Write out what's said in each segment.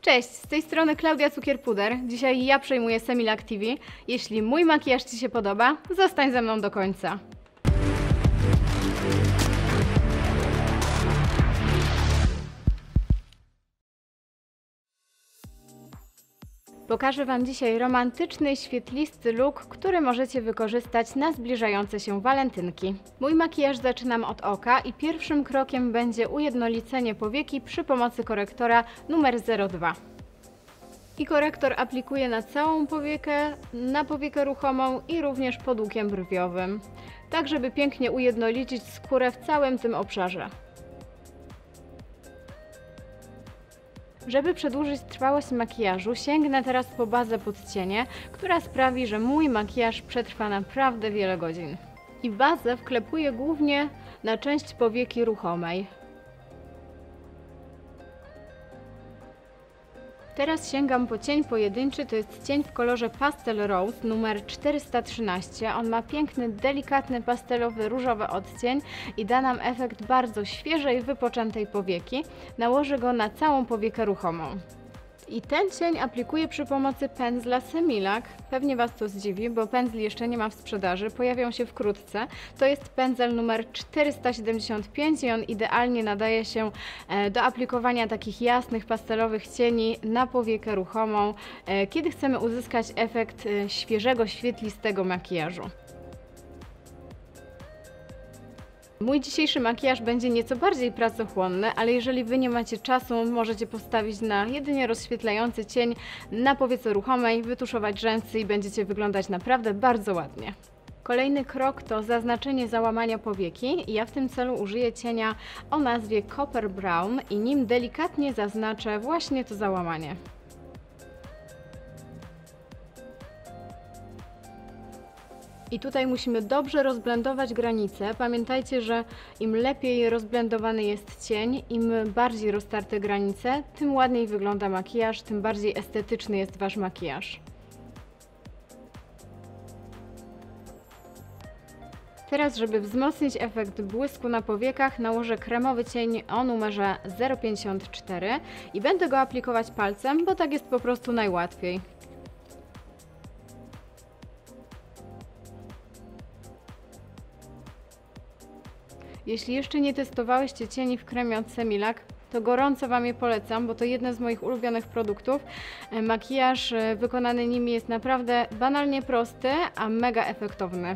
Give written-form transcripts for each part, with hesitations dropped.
Cześć, z tej strony Klaudia Cukier-Puder. Dzisiaj ja przejmuję Semilac TV. Jeśli mój makijaż Ci się podoba, zostań ze mną do końca. Pokażę Wam dzisiaj romantyczny, świetlisty look, który możecie wykorzystać na zbliżające się walentynki. Mój makijaż zaczynam od oka i pierwszym krokiem będzie ujednolicenie powieki przy pomocy korektora numer 02. I korektor aplikuję na całą powiekę, na powiekę ruchomą i również pod łukiem brwiowym, tak żeby pięknie ujednolicić skórę w całym tym obszarze. Żeby przedłużyć trwałość makijażu, sięgnę teraz po bazę pod cienie, która sprawi, że mój makijaż przetrwa naprawdę wiele godzin. I bazę wklepuję głównie na część powieki ruchomej. Teraz sięgam po cień pojedynczy, to jest cień w kolorze Pastel Rose numer 413. On ma piękny, delikatny, pastelowy, różowy odcień i da nam efekt bardzo świeżej, wypoczętej powieki. Nałożę go na całą powiekę ruchomą. I ten cień aplikuję przy pomocy pędzla Semilac. Pewnie Was to zdziwi, bo pędzli jeszcze nie ma w sprzedaży, pojawią się wkrótce. To jest pędzel numer 475 i on idealnie nadaje się do aplikowania takich jasnych, pastelowych cieni na powiekę ruchomą, kiedy chcemy uzyskać efekt świeżego, świetlistego makijażu. Mój dzisiejszy makijaż będzie nieco bardziej pracochłonny, ale jeżeli Wy nie macie czasu, możecie postawić na jedynie rozświetlający cień na powiece ruchomej, wytuszować rzęsy i będziecie wyglądać naprawdę bardzo ładnie. Kolejny krok to zaznaczenie załamania powieki i ja w tym celu użyję cienia o nazwie Copper Brown i nim delikatnie zaznaczę właśnie to załamanie. I tutaj musimy dobrze rozblendować granice. Pamiętajcie, że im lepiej rozblendowany jest cień, im bardziej roztarte granice, tym ładniej wygląda makijaż, tym bardziej estetyczny jest Wasz makijaż. Teraz, żeby wzmocnić efekt błysku na powiekach, nałożę kremowy cień o numerze 054 i będę go aplikować palcem, bo tak jest po prostu najłatwiej. Jeśli jeszcze nie testowałyście cieni w kremie od Semilac, to gorąco Wam je polecam, bo to jedne z moich ulubionych produktów. Makijaż wykonany nimi jest naprawdę banalnie prosty, a mega efektowny.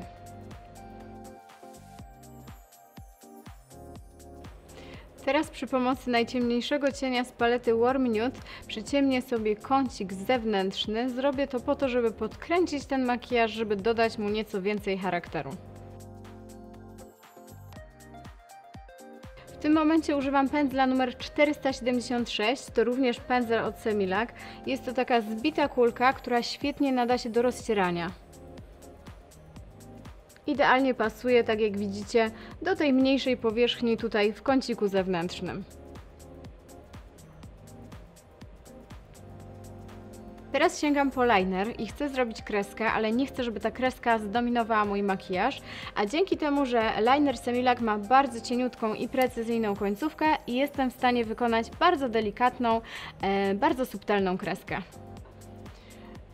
Teraz przy pomocy najciemniejszego cienia z palety Warm Nude przyciemnię sobie kącik zewnętrzny. Zrobię to po to, żeby podkręcić ten makijaż, żeby dodać mu nieco więcej charakteru. W tym momencie używam pędzla numer 476, to również pędzel od Semilac. Jest to taka zbita kulka, która świetnie nada się do rozcierania. Idealnie pasuje, tak jak widzicie, do tej mniejszej powierzchni tutaj w kąciku zewnętrznym. Teraz sięgam po liner i chcę zrobić kreskę, ale nie chcę, żeby ta kreska zdominowała mój makijaż, a dzięki temu, że liner Semilac ma bardzo cieniutką i precyzyjną końcówkę, jestem w stanie wykonać bardzo delikatną, bardzo subtelną kreskę.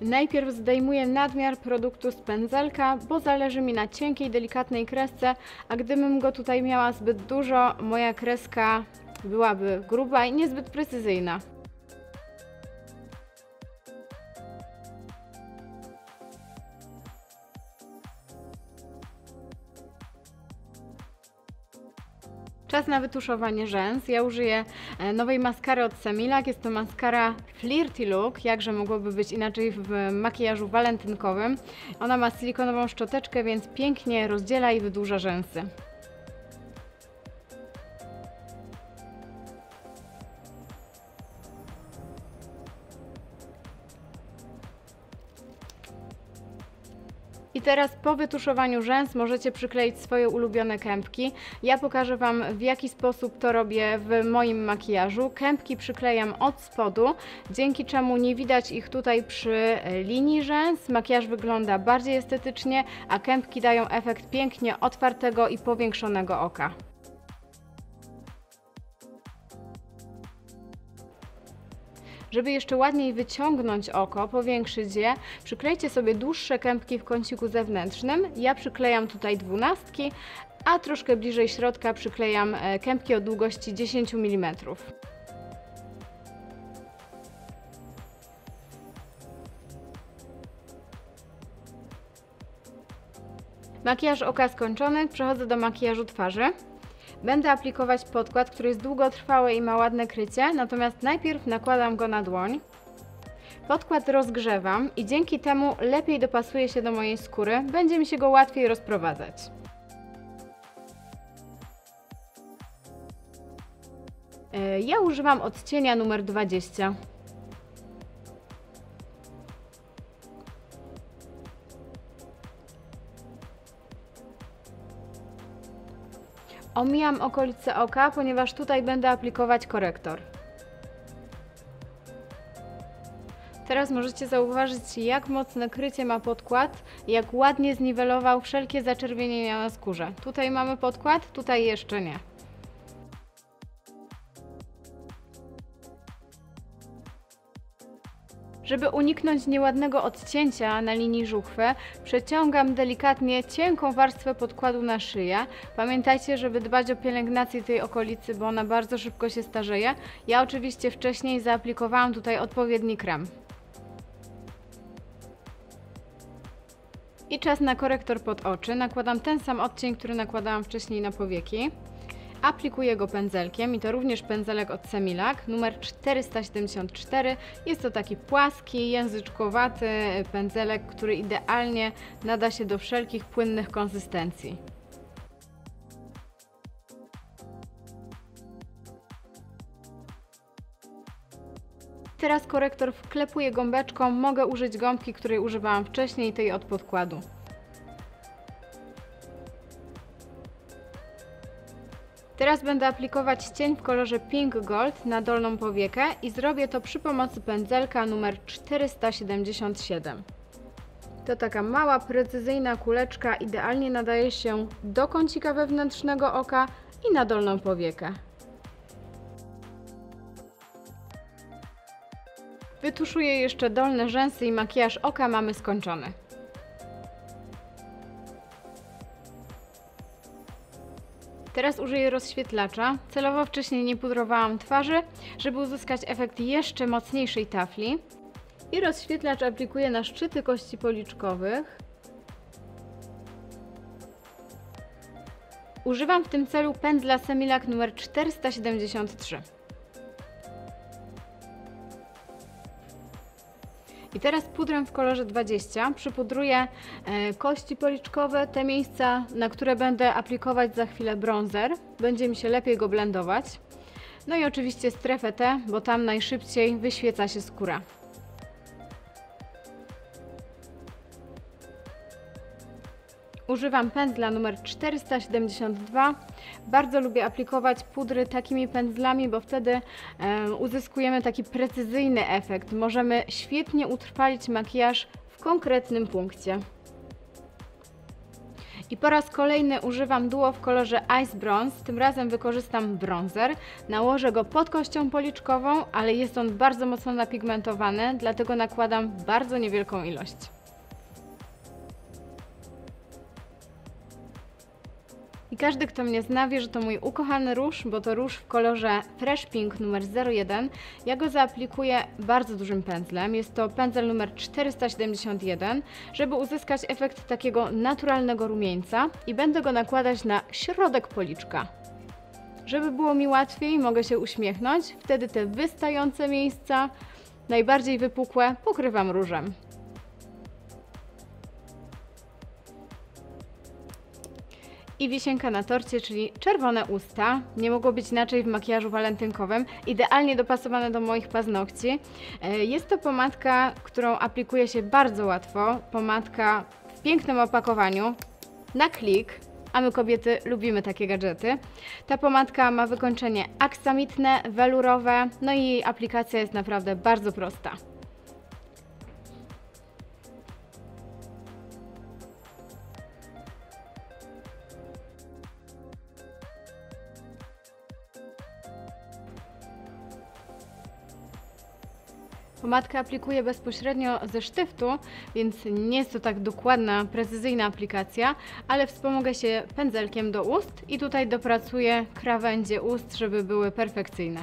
Najpierw zdejmuję nadmiar produktu z pędzelka, bo zależy mi na cienkiej, delikatnej kresce, a gdybym go tutaj miała zbyt dużo, moja kreska byłaby gruba i niezbyt precyzyjna. Czas na wytuszowanie rzęs. Ja użyję nowej maskary od Semilac. Jest to maskara Flirty Look, jakże mogłoby być inaczej w makijażu walentynkowym. Ona ma silikonową szczoteczkę, więc pięknie rozdziela i wydłuża rzęsy. I teraz po wytuszowaniu rzęs możecie przykleić swoje ulubione kępki. Ja pokażę Wam, w jaki sposób to robię w moim makijażu. Kępki przyklejam od spodu, dzięki czemu nie widać ich tutaj przy linii rzęs. Makijaż wygląda bardziej estetycznie, a kępki dają efekt pięknie otwartego i powiększonego oka. Żeby jeszcze ładniej wyciągnąć oko, powiększyć je, przyklejcie sobie dłuższe kępki w kąciku zewnętrznym. Ja przyklejam tutaj 12, a troszkę bliżej środka przyklejam kępki o długości 10 mm. Makijaż oka skończony, przechodzę do makijażu twarzy. Będę aplikować podkład, który jest długotrwały i ma ładne krycie, natomiast najpierw nakładam go na dłoń. Podkład rozgrzewam i dzięki temu lepiej dopasuje się do mojej skóry, będzie mi się go łatwiej rozprowadzać. Ja używam odcienia numer 20. Omijam okolice oka, ponieważ tutaj będę aplikować korektor. Teraz możecie zauważyć, jak mocne krycie ma podkład, jak ładnie zniwelował wszelkie zaczerwienienia na skórze. Tutaj mamy podkład, tutaj jeszcze nie. Żeby uniknąć nieładnego odcięcia na linii żuchwy, przeciągam delikatnie cienką warstwę podkładu na szyję. Pamiętajcie, żeby dbać o pielęgnację tej okolicy, bo ona bardzo szybko się starzeje. Ja oczywiście wcześniej zaaplikowałam tutaj odpowiedni krem. I czas na korektor pod oczy. Nakładam ten sam odcień, który nakładałam wcześniej na powieki. Aplikuję go pędzelkiem i to również pędzelek od Semilac, numer 474. Jest to taki płaski, języczkowaty pędzelek, który idealnie nada się do wszelkich płynnych konsystencji. Teraz korektor wklepuję gąbeczką, mogę użyć gąbki, której używałam wcześniej, tej od podkładu. Teraz będę aplikować cień w kolorze Pink Gold na dolną powiekę i zrobię to przy pomocy pędzelka numer 477. To taka mała, precyzyjna kuleczka, idealnie nadaje się do kącika wewnętrznego oka i na dolną powiekę. Wytuszuję jeszcze dolne rzęsy i makijaż oka mamy skończony. Teraz użyję rozświetlacza. Celowo wcześniej nie pudrowałam twarzy, żeby uzyskać efekt jeszcze mocniejszej tafli. I rozświetlacz aplikuję na szczyty kości policzkowych. Używam w tym celu pędzla Semilac numer 473. I teraz pudrem w kolorze 20 przypudruję kości policzkowe, te miejsca, na które będę aplikować za chwilę bronzer. Będzie mi się lepiej go blendować. No i oczywiście strefę T, bo tam najszybciej wyświeca się skóra. Używam pędzla numer 472. Bardzo lubię aplikować pudry takimi pędzlami, bo wtedy uzyskujemy taki precyzyjny efekt. Możemy świetnie utrwalić makijaż w konkretnym punkcie. I po raz kolejny używam duo w kolorze Ice Bronze. Tym razem wykorzystam bronzer. Nałożę go pod kością policzkową, ale jest on bardzo mocno napigmentowany, dlatego nakładam bardzo niewielką ilość. I każdy, kto mnie zna, wie, że to mój ukochany róż, bo to róż w kolorze Fresh Pink numer 01. Ja go zaaplikuję bardzo dużym pędzlem. Jest to pędzel numer 471, żeby uzyskać efekt takiego naturalnego rumieńca i będę go nakładać na środek policzka. Żeby było mi łatwiej, mogę się uśmiechnąć. Wtedy te wystające miejsca, najbardziej wypukłe, pokrywam różem. I wisienka na torcie, czyli czerwone usta. Nie mogło być inaczej w makijażu walentynkowym. Idealnie dopasowane do moich paznokci. Jest to pomadka, którą aplikuje się bardzo łatwo. Pomadka w pięknym opakowaniu, na klik. A my kobiety lubimy takie gadżety. Ta pomadka ma wykończenie aksamitne, welurowe, no i jej aplikacja jest naprawdę bardzo prosta. Pomadkę aplikuję bezpośrednio ze sztyftu, więc nie jest to tak dokładna, precyzyjna aplikacja, ale wspomogę się pędzelkiem do ust i tutaj dopracuję krawędzie ust, żeby były perfekcyjne.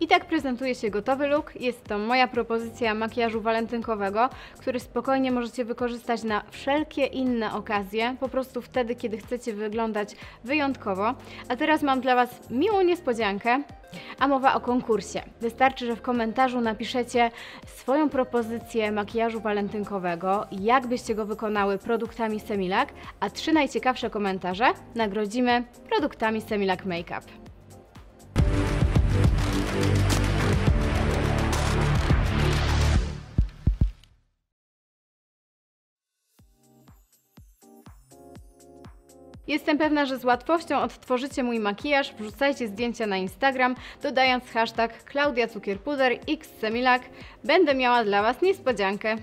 I tak prezentuje się gotowy look. Jest to moja propozycja makijażu walentynkowego, który spokojnie możecie wykorzystać na wszelkie inne okazje, po prostu wtedy, kiedy chcecie wyglądać wyjątkowo. A teraz mam dla Was miłą niespodziankę, a mowa o konkursie. Wystarczy, że w komentarzu napiszecie swoją propozycję makijażu walentynkowego, jak byście go wykonały produktami Semilac, a 3 najciekawsze komentarze nagrodzimy produktami Semilac Makeup. Jestem pewna, że z łatwością odtworzycie mój makijaż, wrzucajcie zdjęcia na Instagram, dodając hashtag Klaudia Cukierpuder x Semilac. Będę miała dla Was niespodziankę.